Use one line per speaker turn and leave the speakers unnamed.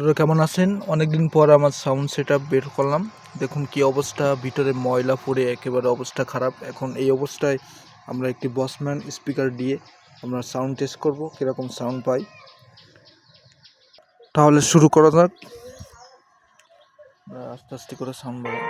আপনারা কেমন আছেন? অনেকদিন পর আমার সাউন্ড সেটআপ বের করলাম। দেখুন কি অবস্থা, ভিতরে ময়লা পড়ে একেবারে অবস্থা খারাপ। এখন এই অবস্থায় আমরা একটি বসম্যান স্পিকার দিয়ে আমরা সাউন্ড টেস্ট করব, কীরকম সাউন্ড পাই। তাহলে শুরু করা যাক। আস্তে আস্তে করে সাউন্ড বাড়াই।